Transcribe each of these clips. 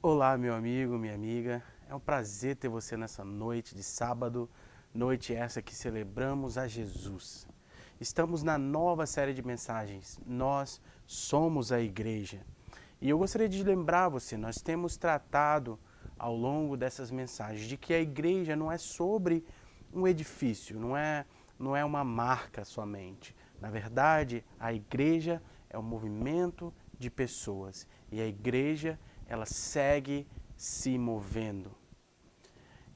Olá, meu amigo, minha amiga. É um prazer ter você nessa noite de sábado, noite essa que celebramos a Jesus. Estamos na nova série de mensagens. Nós somos a igreja. E eu gostaria de lembrar você, nós temos tratado ao longo dessas mensagens de que a igreja não é sobre um edifício, não é uma marca somente. Na verdade, a igreja é um movimento de pessoas e a igreja ela segue se movendo.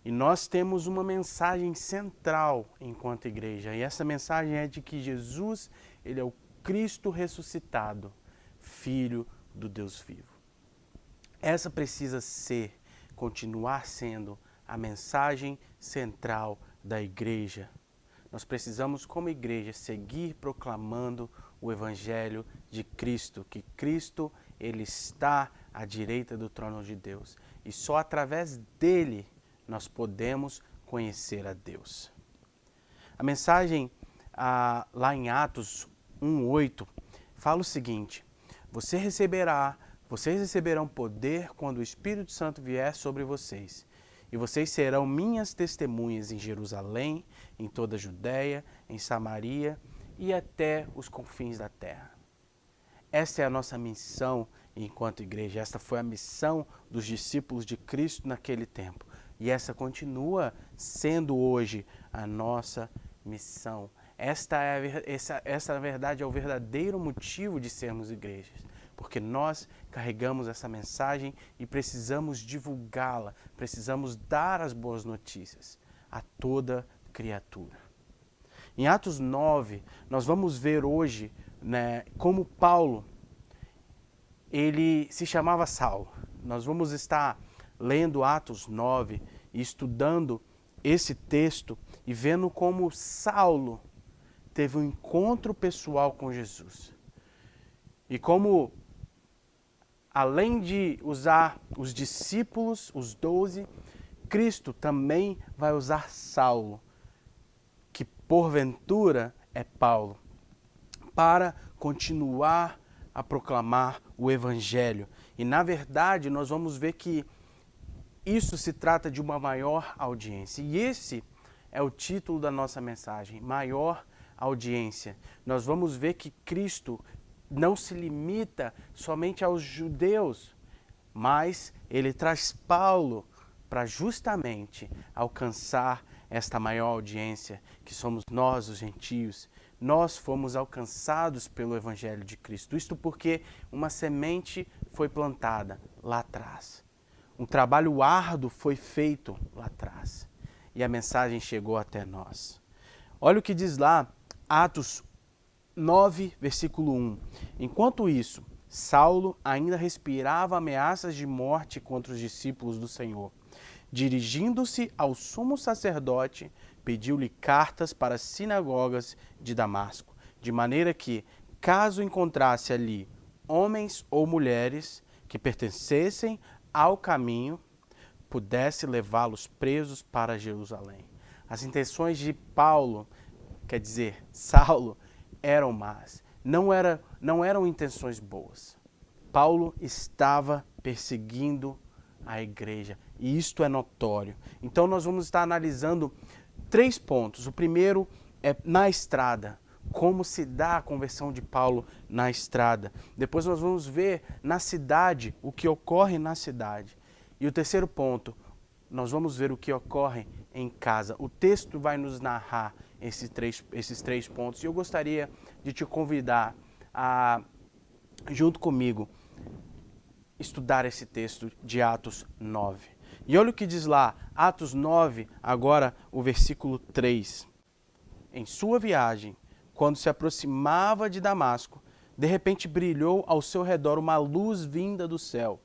E nós temos uma mensagem central enquanto igreja, e essa mensagem é de que Jesus, ele é o Cristo ressuscitado, Filho do Deus vivo. Essa precisa ser, continuar sendo a mensagem central da igreja. Nós precisamos, como igreja, seguir proclamando o Evangelho de Cristo, que Cristo ele está à direita do trono de Deus. E só através dele nós podemos conhecer a Deus. A mensagem lá em Atos 1:8 fala o seguinte: vocês receberão poder quando o Espírito Santo vier sobre vocês. E vocês serão minhas testemunhas em Jerusalém, em toda a Judéia, em Samaria e até os confins da terra. Essa é a nossa missão enquanto igreja. Esta foi a missão dos discípulos de Cristo naquele tempo. E essa continua sendo hoje a nossa missão. Essa na verdade, é o verdadeiro motivo de sermos igrejas. Porque nós carregamos essa mensagem e precisamos divulgá-la, precisamos dar as boas notícias a toda criatura. Em Atos 9, nós vamos ver hoje, né, como Paulo, ele se chamava Saulo. Nós vamos estar lendo Atos 9 e estudando esse texto e vendo como Saulo teve um encontro pessoal com Jesus. E como, além de usar os discípulos, os 12, Cristo também vai usar Saulo, que porventura é Paulo, para continuar a proclamar o Evangelho. E na verdade nós vamos ver que isso se trata de uma maior audiência. E esse é o título da nossa mensagem, maior audiência. Nós vamos ver que Cristo não se limita somente aos judeus, mas ele traz Paulo para justamente alcançar esta maior audiência, que somos nós, os gentios. Nós fomos alcançados pelo Evangelho de Cristo. Isto porque uma semente foi plantada lá atrás. Um trabalho árduo foi feito lá atrás. E a mensagem chegou até nós. Olha o que diz lá, Atos 9, versículo 1. Enquanto isso, Saulo ainda respirava ameaças de morte contra os discípulos do Senhor. Dirigindo-se ao sumo sacerdote, pediu-lhe cartas para as sinagogas de Damasco, de maneira que, caso encontrasse ali homens ou mulheres que pertencessem ao caminho, pudesse levá-los presos para Jerusalém. As intenções de Paulo, quer dizer, Saulo, eram más. Não eram intenções boas. Paulo estava perseguindo a igreja. E isto é notório. Então nós vamos estar analisando 3 pontos. O primeiro é na estrada. Como se dá a conversão de Paulo na estrada. Depois nós vamos ver na cidade, o que ocorre na cidade. E o terceiro ponto, nós vamos ver o que ocorre em casa. O texto vai nos narrar esses três pontos. E eu gostaria de te convidar a, junto comigo, estudar esse texto de Atos 9. E olha o que diz lá, Atos 9, agora o versículo 3. Em sua viagem, quando se aproximava de Damasco, de repente brilhou ao seu redor uma luz vinda do céu.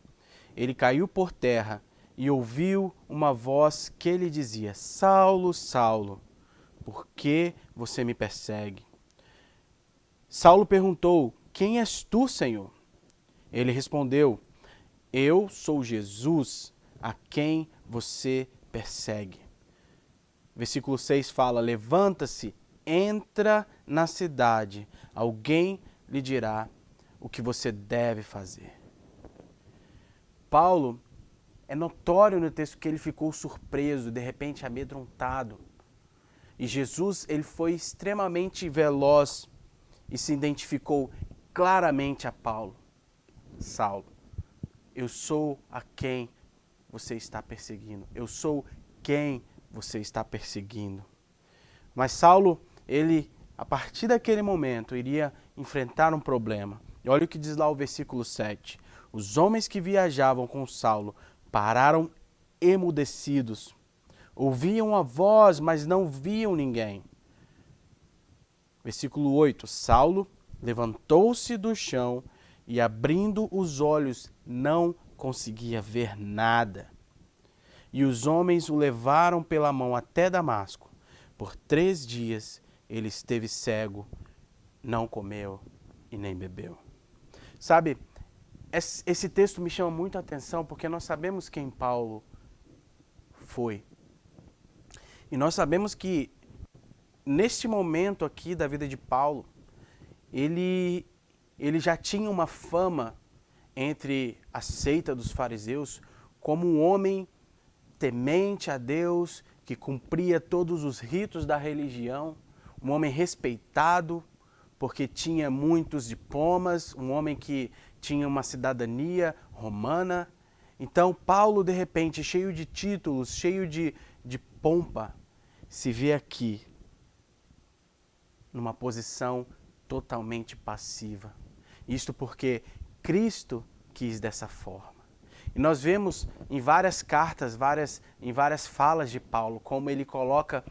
Ele caiu por terra e ouviu uma voz que lhe dizia: Saulo, Saulo, por que você me persegue? Saulo perguntou: Quem és tu, Senhor? Ele respondeu: Eu sou Jesus, a quem você persegue. Versículo 6 fala: Levanta-se, entra na cidade, alguém lhe dirá o que você deve fazer. Paulo, é notório no texto que ele ficou surpreso, de repente amedrontado. E Jesus, ele foi extremamente veloz e se identificou claramente a Paulo. Saulo, eu sou a quem você está perseguindo. Eu sou quem você está perseguindo. Mas Saulo, ele, a partir daquele momento, iria enfrentar um problema. E olha o que diz lá o versículo 7. Os homens que viajavam com Saulo pararam emudecidos. Ouviam a voz, mas não viam ninguém. Versículo 8. Saulo levantou-se do chão e, abrindo os olhos, não conseguia ver nada. E os homens o levaram pela mão até Damasco. Por 3 dias ele esteve cego, não comeu e nem bebeu. Sabe, esse texto me chama muito a atenção porque nós sabemos quem Paulo foi. E nós sabemos que neste momento aqui da vida de Paulo, ele já tinha uma fama entre a seita dos fariseus como um homem temente a Deus, que cumpria todos os ritos da religião, um homem respeitado, porque tinha muitos diplomas, um homem que tinha uma cidadania romana. Então, Paulo, de repente, cheio de títulos, cheio de pompa, se vê aqui, numa posição totalmente passiva. Isto porque Cristo quis dessa forma. E nós vemos em várias cartas, em várias falas de Paulo, como ele coloca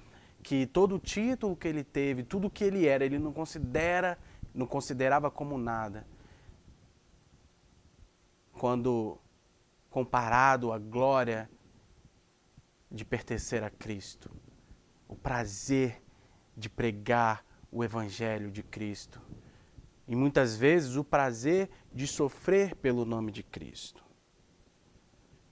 que todo o título que ele teve, tudo o que ele era, ele não considerava como nada, quando comparado à glória de pertencer a Cristo, o prazer de pregar o Evangelho de Cristo e muitas vezes o prazer de sofrer pelo nome de Cristo.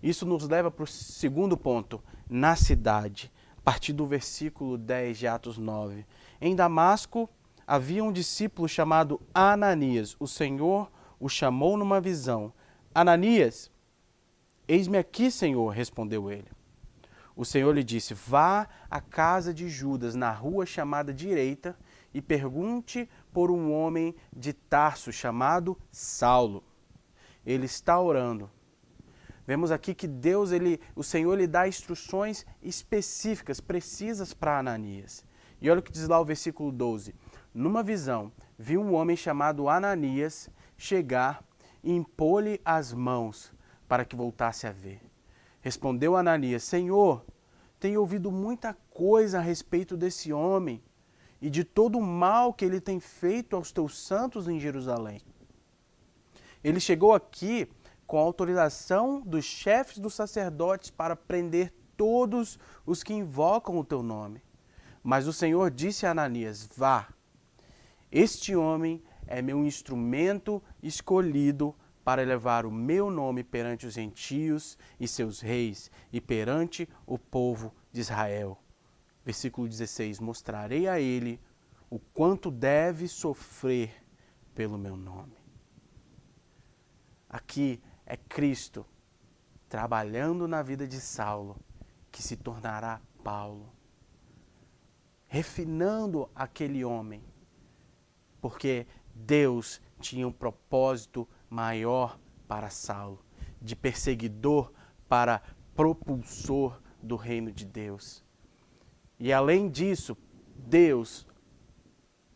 Isso nos leva para o segundo ponto, na cidade, a partir do versículo 10 de Atos 9. Em Damasco havia um discípulo chamado Ananias. O Senhor o chamou numa visão. Ananias, eis-me aqui, Senhor, respondeu ele. O Senhor lhe disse, vá à casa de Judas, na rua chamada Direita, e pergunte por um homem de Tarso chamado Saulo. Ele está orando. Vemos aqui que Deus, o Senhor lhe dá instruções específicas, precisas para Ananias. E olha o que diz lá o versículo 12. Numa visão, viu um homem chamado Ananias chegar e impor-lhe as mãos para que voltasse a ver. Respondeu Ananias, Senhor, tenho ouvido muita coisa a respeito desse homem e de todo o mal que ele tem feito aos teus santos em Jerusalém. Ele chegou aqui com a autorização dos chefes dos sacerdotes para prender todos os que invocam o teu nome. Mas o Senhor disse a Ananias, vá, este homem é meu instrumento escolhido para elevar o meu nome perante os gentios e seus reis e perante o povo de Israel. Versículo 16, mostrarei a ele o quanto deve sofrer pelo meu nome. Aqui é Cristo trabalhando na vida de Saulo, que se tornará Paulo, refinando aquele homem, porque Deus tinha um propósito maior para Saulo, de perseguidor para propulsor do reino de Deus. E além disso, Deus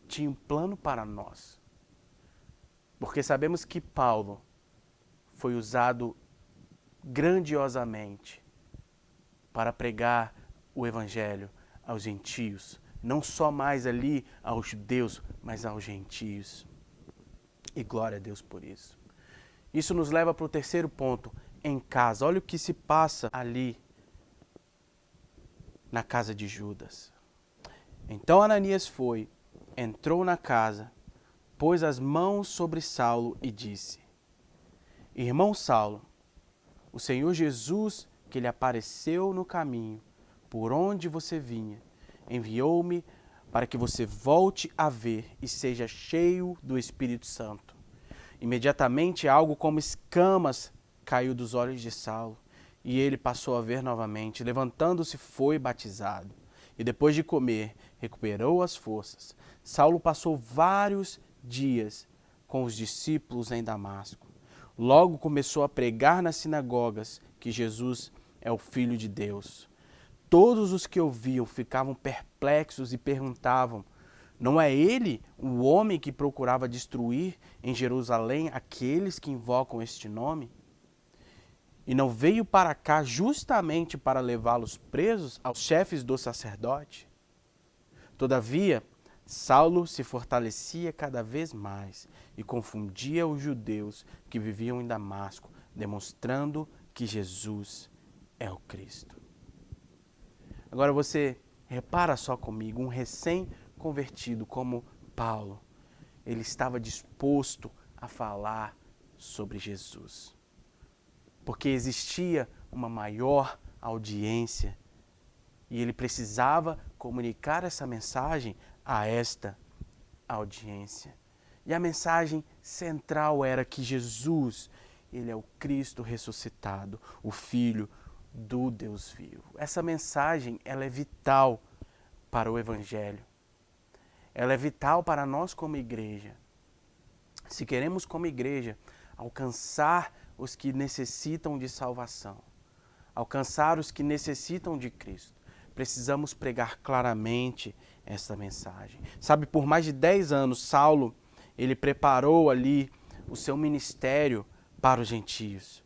tinha um plano para nós, porque sabemos que Paulo foi usado grandiosamente para pregar o Evangelho aos gentios, não só mais ali aos judeus, mas aos gentios. E glória a Deus por isso. Isso nos leva para o terceiro ponto, em casa. Olha o que se passa ali na casa de Judas. Então Ananias foi, entrou na casa, pôs as mãos sobre Saulo e disse, Irmão Saulo, o Senhor Jesus, que lhe apareceu no caminho, por onde você vinha, enviou-me para que você volte a ver e seja cheio do Espírito Santo. Imediatamente algo como escamas caiu dos olhos de Saulo E ele passou a ver novamente. Levantando-se, foi batizado. E depois de comer, recuperou as forças. Saulo passou vários dias com os discípulos em Damasco. Logo começou a pregar nas sinagogas que Jesus é o Filho de Deus. Todos os que ouviam ficavam perplexos e perguntavam: não é ele o homem que procurava destruir em Jerusalém aqueles que invocam este nome? E não veio para cá justamente para levá-los presos aos chefes do sacerdote? Todavia, Saulo se fortalecia cada vez mais e confundia os judeus que viviam em Damasco, demonstrando que Jesus é o Cristo. Agora você repara só comigo, um recém-convertido como Paulo, ele estava disposto a falar sobre Jesus. Porque existia uma maior audiência e ele precisava comunicar essa mensagem a esta audiência. E a mensagem central era que Jesus, ele é o Cristo ressuscitado, o Filho do Deus vivo. Essa mensagem, ela é vital para o Evangelho. Ela é vital para nós como igreja. Se queremos como igreja alcançar os que necessitam de salvação, alcançar os que necessitam de Cristo, precisamos pregar claramente essa mensagem. Sabe, por mais de 10 anos, Saulo, ele preparou ali o seu ministério para os gentios.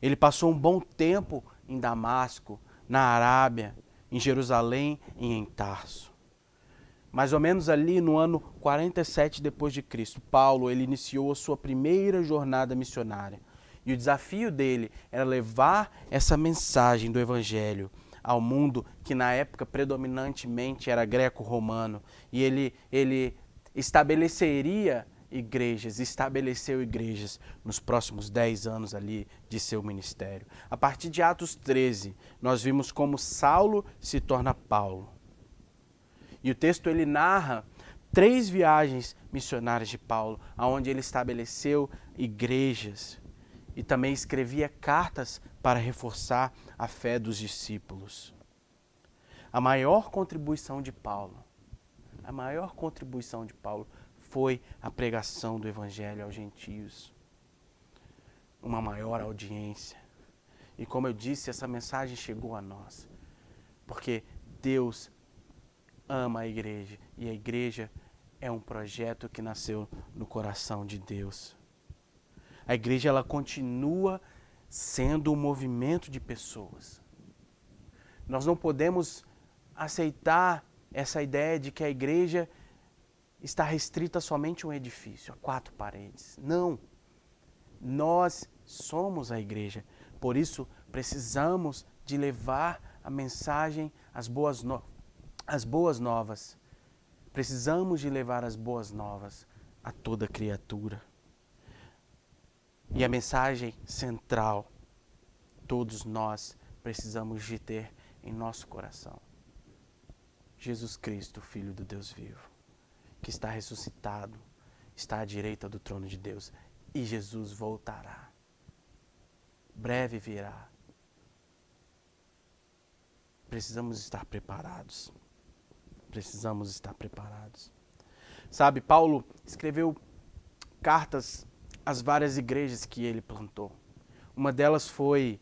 Ele passou um bom tempo em Damasco, na Arábia, em Jerusalém e em Tarso. Mais ou menos ali no ano 47 depois de Cristo, Paulo ele iniciou a sua primeira jornada missionária. E o desafio dele era levar essa mensagem do Evangelho ao mundo que na época predominantemente era greco-romano. E ele estabeleceu igrejas nos próximos 10 anos ali de seu ministério. A partir de Atos 13, nós vimos como Saulo se torna Paulo. E o texto ele narra 3 viagens missionárias de Paulo, onde ele estabeleceu igrejas e também escrevia cartas para reforçar a fé dos discípulos. A maior contribuição de Paulo foi a pregação do Evangelho aos gentios. Uma maior audiência. E como eu disse, essa mensagem chegou a nós, porque Deus ama a igreja e a igreja é um projeto que nasceu no coração de Deus. A igreja ela continua sendo um movimento de pessoas. Nós não podemos aceitar essa ideia de que a igreja está restrita somente a um edifício, a 4 paredes. Não. Nós somos a igreja. Por isso, precisamos de levar a mensagem, as boas novas. Precisamos de levar as boas novas a toda criatura. E a mensagem central, todos nós precisamos de ter em nosso coração. Jesus Cristo, Filho do Deus vivo, que está ressuscitado, está à direita do trono de Deus. E Jesus voltará. Breve virá. Precisamos estar preparados. Precisamos estar preparados. Sabe, Paulo escreveu cartas às várias igrejas que ele plantou. Uma delas foi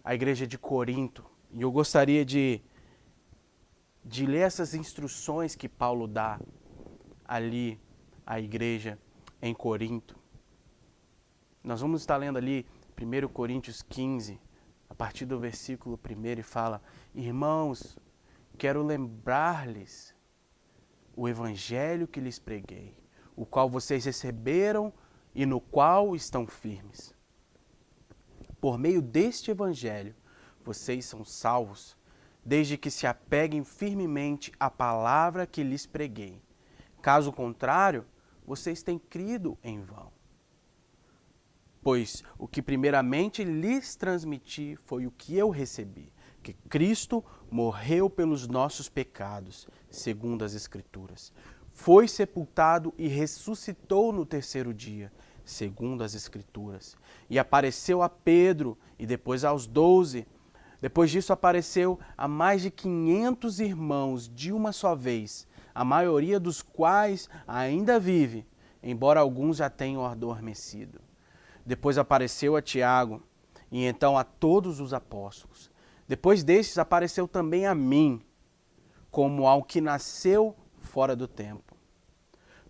a igreja de Corinto. E eu gostaria de ler essas instruções que Paulo dá ali à igreja em Corinto. Nós vamos estar lendo ali 1 Coríntios 15, a partir do versículo 1, e fala: irmãos, quero lembrar-lhes o evangelho que lhes preguei, o qual vocês receberam e no qual estão firmes. Por meio deste evangelho, vocês são salvos, desde que se apeguem firmemente à palavra que lhes preguei. Caso contrário, vocês têm crido em vão. Pois o que primeiramente lhes transmiti foi o que eu recebi, que Cristo morreu pelos nossos pecados, segundo as Escrituras. Foi sepultado e ressuscitou no terceiro dia, segundo as Escrituras. E apareceu a Pedro e depois aos 12. Depois disso apareceu a mais de 500 irmãos de uma só vez, a maioria dos quais ainda vive, embora alguns já tenham adormecido. Depois apareceu a Tiago e então a todos os apóstolos. Depois destes apareceu também a mim, como ao que nasceu fora do tempo.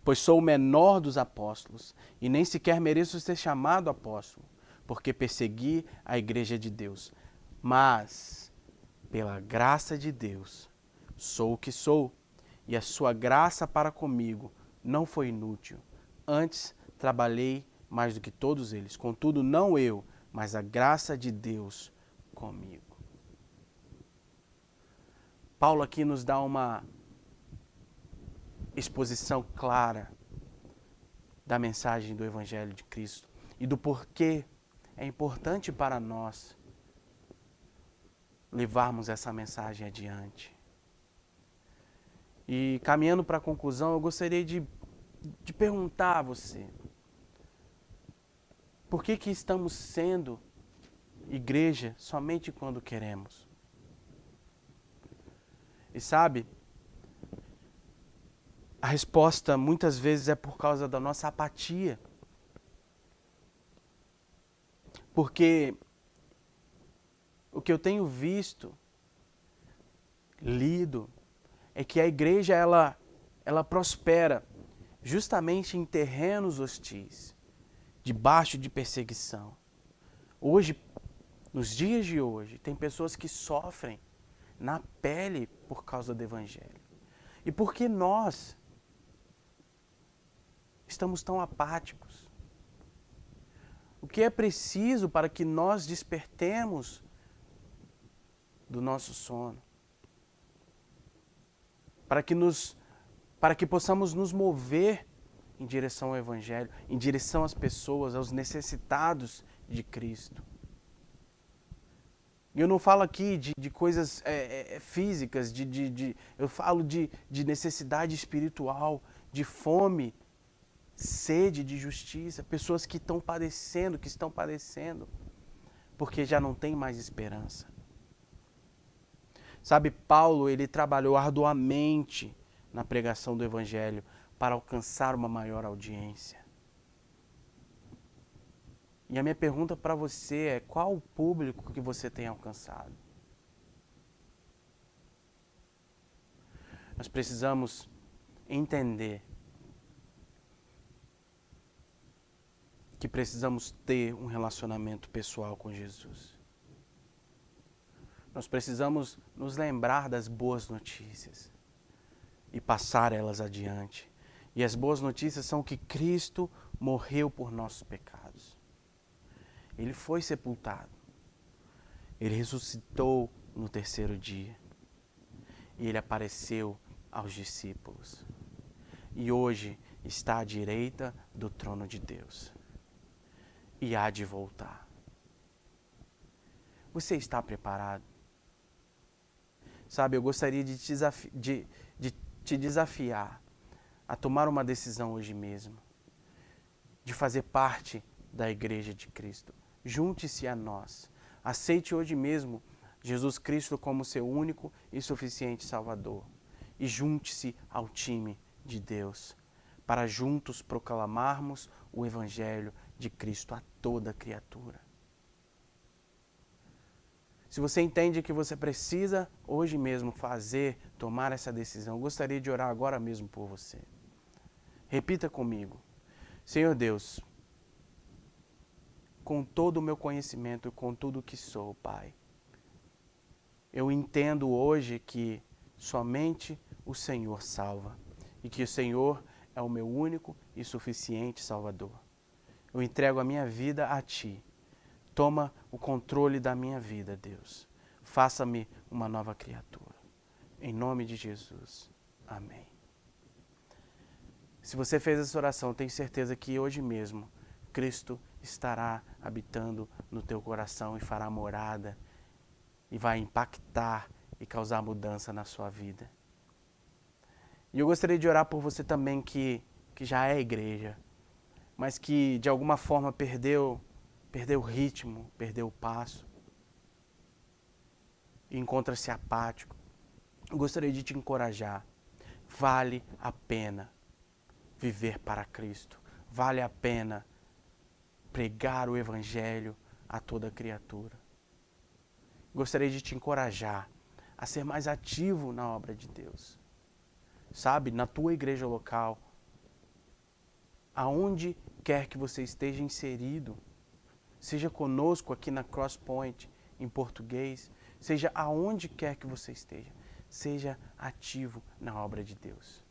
Pois sou o menor dos apóstolos e nem sequer mereço ser chamado apóstolo, porque persegui a igreja de Deus. Mas, pela graça de Deus, sou o que sou, e a sua graça para comigo não foi inútil. Antes, trabalhei mais do que todos eles. Contudo, não eu, mas a graça de Deus comigo. Paulo aqui nos dá uma exposição clara da mensagem do Evangelho de Cristo e do porquê é importante para nós levarmos essa mensagem adiante. E caminhando para a conclusão, eu gostaria de perguntar a você: por que estamos sendo igreja somente quando queremos? E sabe, a resposta muitas vezes é por causa da nossa apatia. Porque o que eu tenho visto, lido, é que a igreja ela prospera justamente em terrenos hostis, debaixo de perseguição. Hoje, nos dias de hoje, tem pessoas que sofrem na pele por causa do Evangelho. E por que nós estamos tão apáticos? O que é preciso para que nós despertemos do nosso sono? Para que possamos nos mover em direção ao Evangelho, em direção às pessoas, aos necessitados de Cristo. E eu não falo aqui de coisas físicas, eu falo de necessidade espiritual, de fome, sede de justiça, pessoas que estão padecendo, porque já não tem mais esperança. Sabe, Paulo, ele trabalhou arduamente na pregação do Evangelho para alcançar uma maior audiência. E a minha pergunta para você é: qual o público que você tem alcançado? Nós precisamos entender que precisamos ter um relacionamento pessoal com Jesus. Nós precisamos nos lembrar das boas notícias e passar elas adiante. E as boas notícias são que Cristo morreu por nossos pecados. Ele foi sepultado. Ele ressuscitou no terceiro dia. E ele apareceu aos discípulos. E hoje está à direita do trono de Deus. E há de voltar. Você está preparado? Sabe, eu gostaria de te desafiar a tomar uma decisão hoje mesmo, de fazer parte da Igreja de Cristo. Junte-se a nós. Aceite hoje mesmo Jesus Cristo como seu único e suficiente Salvador. E junte-se ao time de Deus, para juntos proclamarmos o Evangelho de Cristo a toda criatura. Se você entende que você precisa hoje mesmo tomar essa decisão, eu gostaria de orar agora mesmo por você. Repita comigo: Senhor Deus, com todo o meu conhecimento, com tudo o que sou, Pai, eu entendo hoje que somente o Senhor salva e que o Senhor é o meu único e suficiente Salvador. Eu entrego a minha vida a Ti. Toma o controle da minha vida, Deus. Faça-me uma nova criatura. Em nome de Jesus. Amém. Se você fez essa oração, tenho certeza que hoje mesmo Cristo estará habitando no teu coração e fará morada e vai impactar e causar mudança na sua vida. E eu gostaria de orar por você também que já é igreja, mas que de alguma forma perdeu o ritmo, perdeu o passo, e encontra-se apático. Eu gostaria de te encorajar. Vale a pena viver para Cristo. Vale a pena pregar o Evangelho a toda criatura. Gostaria de te encorajar a ser mais ativo na obra de Deus. Sabe, na tua igreja local, aonde quer que você esteja inserido, seja conosco aqui na Crosspoint, em português, seja aonde quer que você esteja, seja ativo na obra de Deus.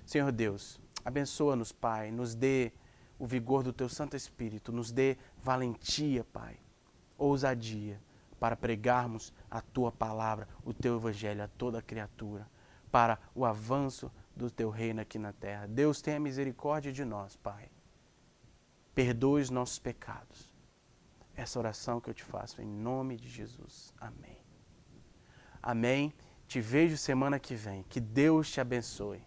Senhor Deus, abençoa-nos, Pai, nos dê o vigor do Teu Santo Espírito, nos dê valentia, Pai, ousadia, para pregarmos a Tua palavra, o Teu Evangelho a toda criatura, para o avanço do Teu reino aqui na terra. Deus, tenha misericórdia de nós, Pai. Perdoe os nossos pecados. Essa oração que eu te faço em nome de Jesus. Amém. Amém. Te vejo semana que vem. Que Deus te abençoe.